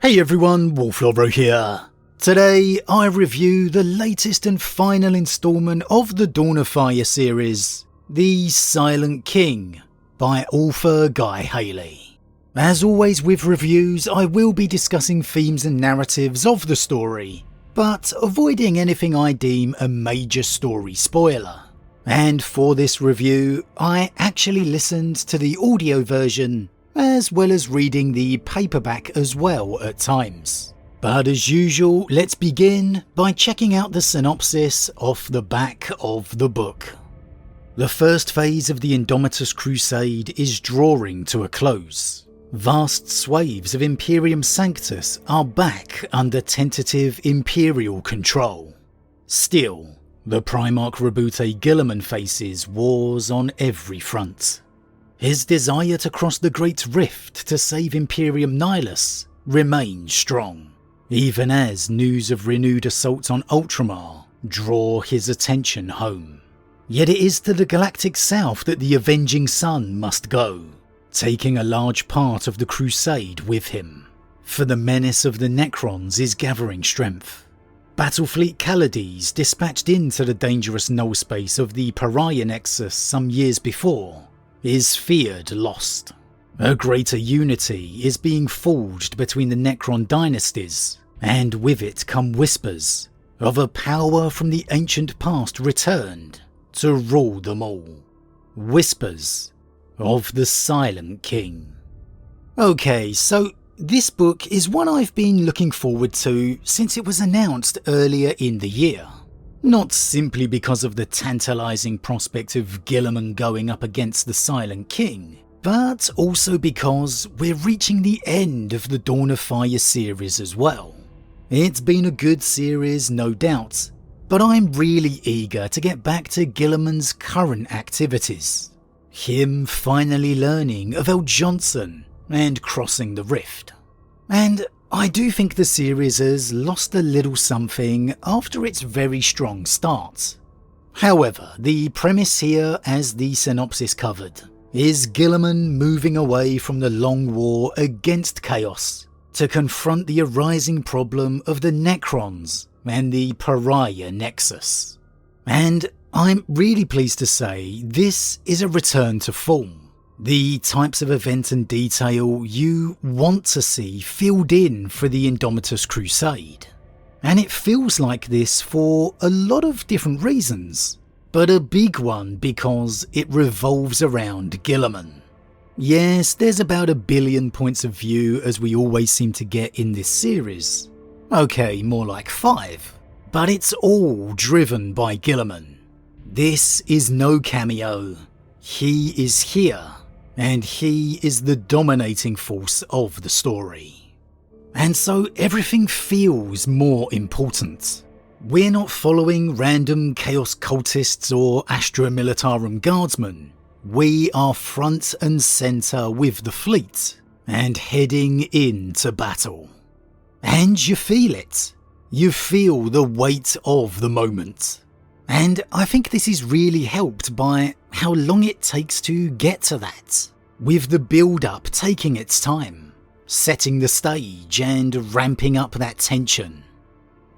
Hey everyone, Wolf Lord Rho here. Today I review the latest and final instalment of the Dawn of Fire series, The Silent King by author Guy Hayley. As always with reviews, I will be discussing themes and narratives of the story, but avoiding anything I deem a major story spoiler. And for this review, I actually listened to the audio version as well as reading the paperback as well at times. But as usual, let's begin by checking out the synopsis off the back of the book. The first phase of the Indomitus Crusade is drawing to a close. Vast swathes of Imperium Sanctus are back under tentative Imperial control. Still, the Primarch Roboute Guilliman faces wars on every front. His desire to cross the Great Rift to save Imperium Nihilus remains strong, even as news of renewed assaults on Ultramar draw his attention home. Yet it is to the galactic south that the Avenging Sun must go, taking a large part of the crusade with him, for the menace of the Necrons is gathering strength. Battlefleet Calades, dispatched into the dangerous null space of the Pariah Nexus some years before, is feared lost. A greater unity is being forged between the Necron dynasties, and with it come whispers of a power from the ancient past returned to rule them all. Whispers of the Silent King. Okay, so this book is one I've been looking forward to since it was announced earlier in the year. Not simply because of the tantalising prospect of Guilliman going up against the Silent King, but also because we're reaching the end of the Dawn of Fire series as well. It's been a good series, no doubt, but I'm really eager to get back to Guilliman's current activities. Him finally learning of El Johnson and crossing the rift. And I do think the series has lost a little something after its very strong start. However, the premise here, as the synopsis covered, is Guilliman moving away from the long war against Chaos to confront the arising problem of the Necrons and the Pariah Nexus. And I'm really pleased to say this is a return to form. The types of event and detail you want to see filled in for the Indomitus Crusade. And it feels like this for a lot of different reasons, but a big one because it revolves around Guilliman. Yes, there's about 1 billion points of view as we always seem to get in this series. Okay, more like 5. But it's all driven by Guilliman. This is no cameo. He is here. And he is the dominating force of the story. And so everything feels more important. We're not following random Chaos cultists or Astra Militarum guardsmen. We are front and centre with the fleet and heading into battle. And you feel it. You feel the weight of the moment. And I think this is really helped by how long it takes to get to that, with the build-up taking its time, setting the stage and ramping up that tension.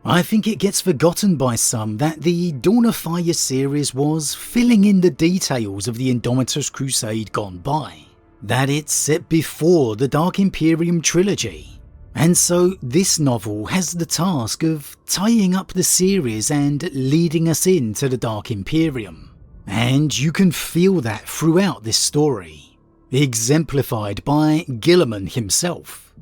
I think it gets forgotten by some that the Dawn of Fire series was filling in the details of the Indomitus Crusade gone by, that it's set before the Dark Imperium trilogy. And so this novel has the task of tying up the series and leading us into the Dark Imperium. And you can feel that throughout this story, exemplified by Guilliman himself.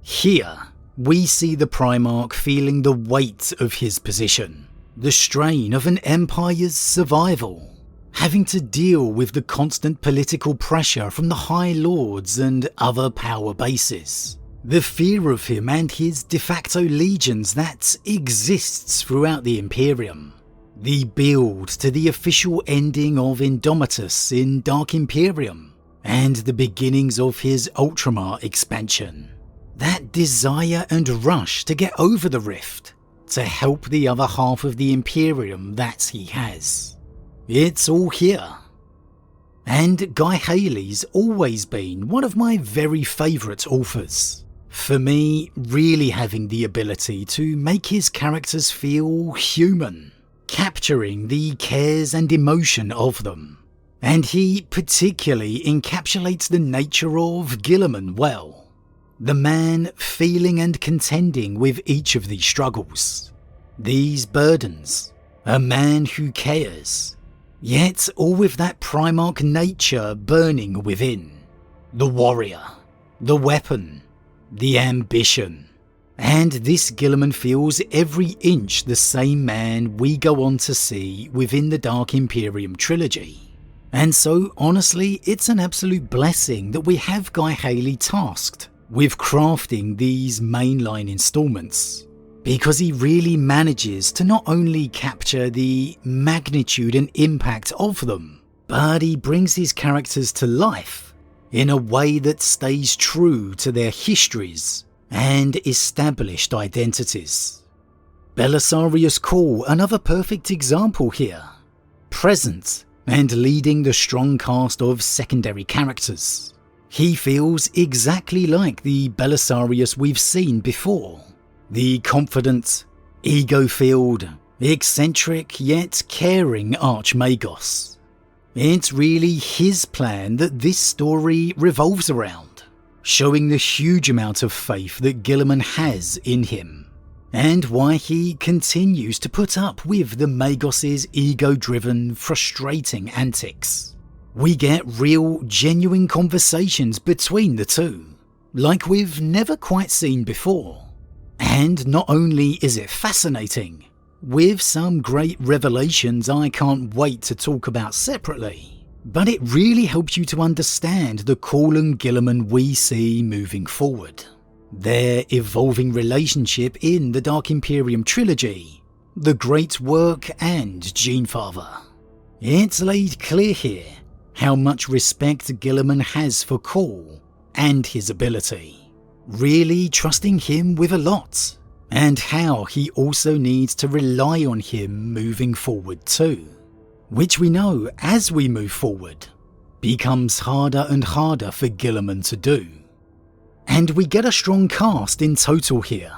Here, we see the Primarch feeling the weight of his position, the strain of an empire's survival, having to deal with the constant political pressure from the High Lords and other power bases. The fear of him and his de facto legions that exists throughout the Imperium. The build to the official ending of Indomitus in Dark Imperium, and the beginnings of his Ultramar expansion. That desire and rush to get over the rift, to help the other half of the Imperium that he has. It's all here. And Guy Hayley's always been one of my very favourite authors. For me, really having the ability to make his characters feel human, capturing the cares and emotion of them. And he particularly encapsulates the nature of Guilliman well. The man feeling and contending with each of these struggles, these burdens, a man who cares, yet all with that Primarch nature burning within. The warrior, the weapon, the ambition. And this Guilliman feels every inch the same man we go on to see within the Dark Imperium trilogy. And so honestly, it's an absolute blessing that we have Guy Hayley tasked with crafting these mainline installments, because he really manages to not only capture the magnitude and impact of them, but he brings his characters to life in a way that stays true to their histories and established identities. Belisarius Cawl, another perfect example here, present and leading the strong cast of secondary characters. He feels exactly like the Belisarius we've seen before. The confident, ego-filled, eccentric yet caring Archmagos. It's really his plan that this story revolves around, showing the huge amount of faith that Guilliman has in him, and why he continues to put up with the Magos' ego-driven, frustrating antics. We get real, genuine conversations between the two, like we've never quite seen before. And not only is it fascinating, with some great revelations I can't wait to talk about separately, but it really helps you to understand the Cawl and Guilliman we see moving forward. Their evolving relationship in the Dark Imperium trilogy, the Great Work and Genefather. It's laid clear here how much respect Guilliman has for Cawl and his ability, really trusting him with a lot, and how he also needs to rely on him moving forward too, which we know as we move forward becomes harder and harder for Guilliman to do. And we get a strong cast in total here.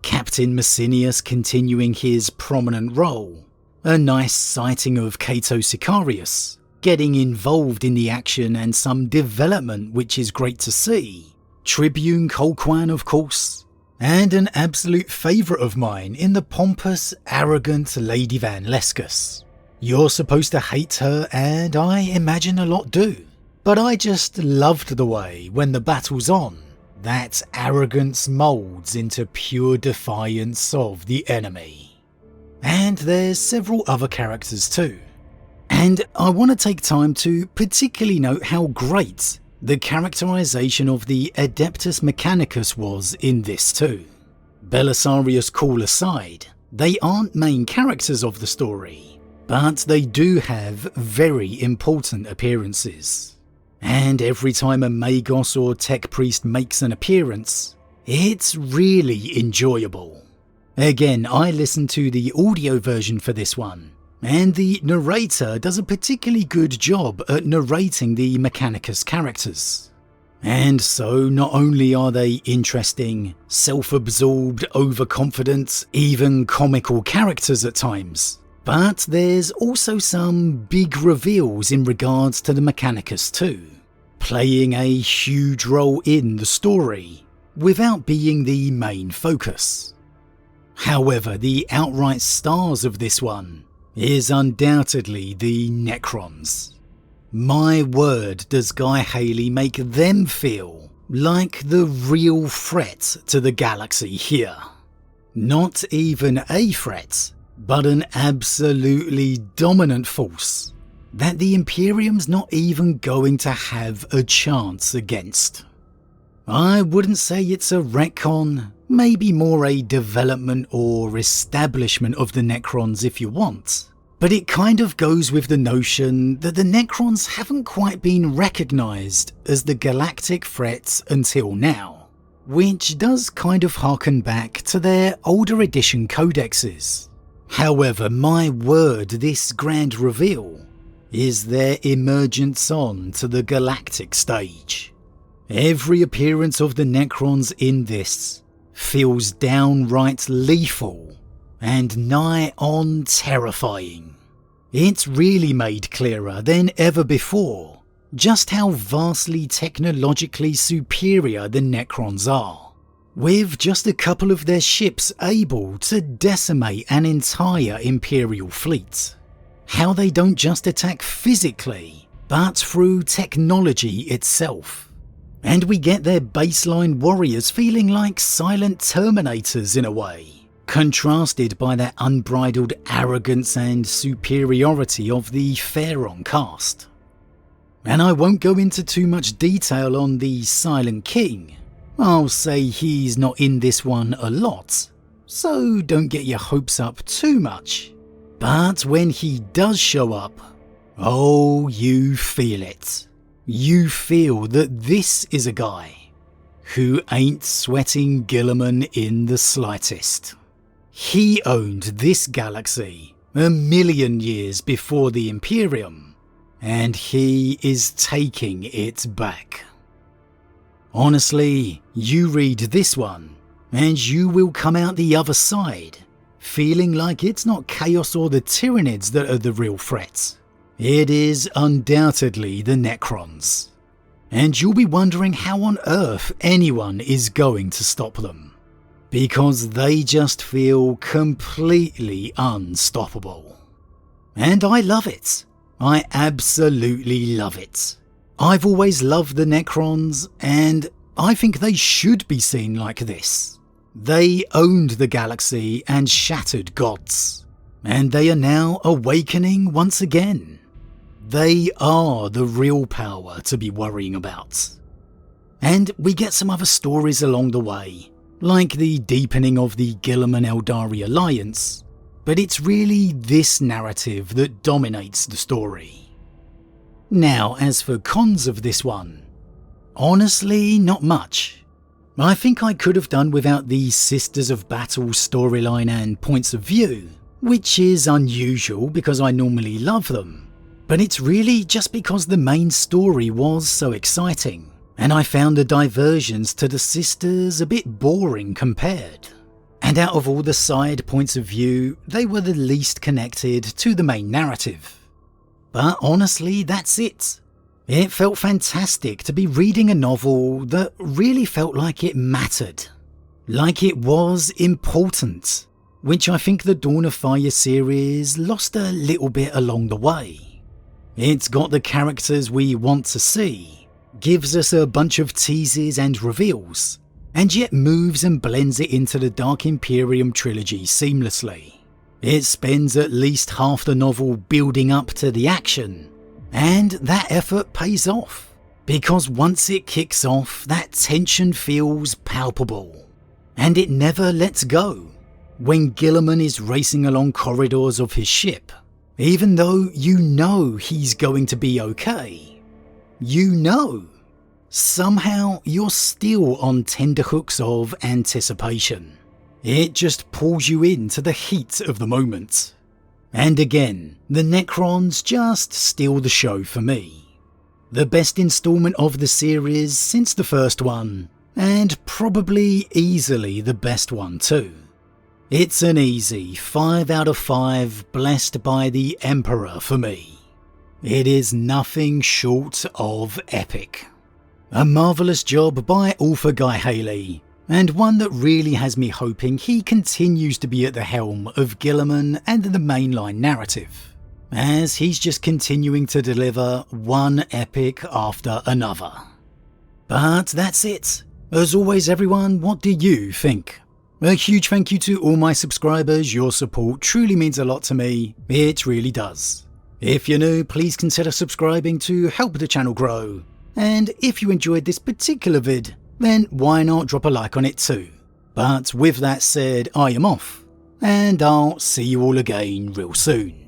Captain Messinius continuing his prominent role, a nice sighting of Cato Sicarius, getting involved in the action and some development which is great to see. Tribune Colquhoun, of course, and an absolute favourite of mine in the pompous, arrogant Lady Van Lescus. You're supposed to hate her, and I imagine a lot do, but I just loved the way, when the battle's on, that arrogance moulds into pure defiance of the enemy. And there's several other characters too. And I want to take time to particularly note how great the characterization of the Adeptus Mechanicus was in this too. Belisarius Cawl aside, they aren't main characters of the story, but they do have very important appearances. And every time a Magos or Tech Priest makes an appearance, it's really enjoyable. Again, I listened to the audio version for this one, and the narrator does a particularly good job at narrating the Mechanicus characters. And so not only are they interesting, self-absorbed, overconfident, even comical characters at times, but there's also some big reveals in regards to the Mechanicus too, playing a huge role in the story, without being the main focus. However, the outright stars of this one is undoubtedly the Necrons. My word, does Guy Hayley make them feel like the real threat to the galaxy here. Not even a threat, but an absolutely dominant force that the Imperium's not even going to have a chance against. I wouldn't say it's a retcon, maybe more a development or establishment of the Necrons if you want, but it kind of goes with the notion that the Necrons haven't quite been recognised as the galactic threats until now, which does kind of harken back to their older edition codexes. However, my word, this grand reveal is their emergence on to the galactic stage. Every appearance of the Necrons in this feels downright lethal and nigh on terrifying. It's really made clearer than ever before just how vastly technologically superior the Necrons are, with just a couple of their ships able to decimate an entire Imperial fleet. How they don't just attack physically, but through technology itself. And we get their baseline warriors feeling like silent Terminators in a way, contrasted by their unbridled arrogance and superiority of the Pharaon cast. And I won't go into too much detail on the Silent King. I'll say he's not in this one a lot, so don't get your hopes up too much. But when he does show up, oh, you feel it. You feel that this is a guy who ain't sweating Guilliman in the slightest. He owned this galaxy 1,000,000 years before the Imperium, and he is taking it back. Honestly, you read this one, and you will come out the other side, feeling like it's not Chaos or the Tyranids that are the real threats. It is undoubtedly the Necrons. And you'll be wondering how on earth anyone is going to stop them. Because they just feel completely unstoppable. And I love it. I absolutely love it. I've always loved the Necrons, and I think they should be seen like this. They owned the galaxy and shattered gods, and they are now awakening once again. They are the real power to be worrying about. And we get some other stories along the way, like the deepening of the Guilliman-Eldari alliance, but it's really this narrative that dominates the story. Now, as for cons of this one, honestly, not much. I think I could have done without the Sisters of Battle storyline and points of view, which is unusual because I normally love them, but it's really just because the main story was so exciting. And I found the diversions to the sisters a bit boring compared. And out of all the side points of view, they were the least connected to the main narrative. But honestly, that's it. It felt fantastic to be reading a novel that really felt like it mattered. Like it was important, which I think the Dawn of Fire series lost a little bit along the way. It's got the characters we want to see, gives us a bunch of teases and reveals, and yet moves and blends it into the Dark Imperium trilogy seamlessly. It spends at least half the novel building up to the action, and that effort pays off, because once it kicks off, that tension feels palpable, and it never lets go. When Guilliman is racing along corridors of his ship, even though you know he's going to be okay, you know, somehow you're still on tenterhooks of anticipation. It just pulls you into the heat of the moment. And again, the Necrons just steal the show for me. The best installment of the series since the first one, and probably easily the best one too. It's an easy 5 out of 5 blessed by the Emperor for me. It is nothing short of epic. A marvellous job by author Guy Hayley, and one that really has me hoping he continues to be at the helm of Guilliman and the mainline narrative, as he's just continuing to deliver one epic after another. But that's it. As always everyone, what do you think? A huge thank you to all my subscribers. Your support truly means a lot to me. It really does. If you're new, please consider subscribing to help the channel grow. And if you enjoyed this particular vid, then why not drop a like on it too. But with that said, I am off, and I'll see you all again real soon.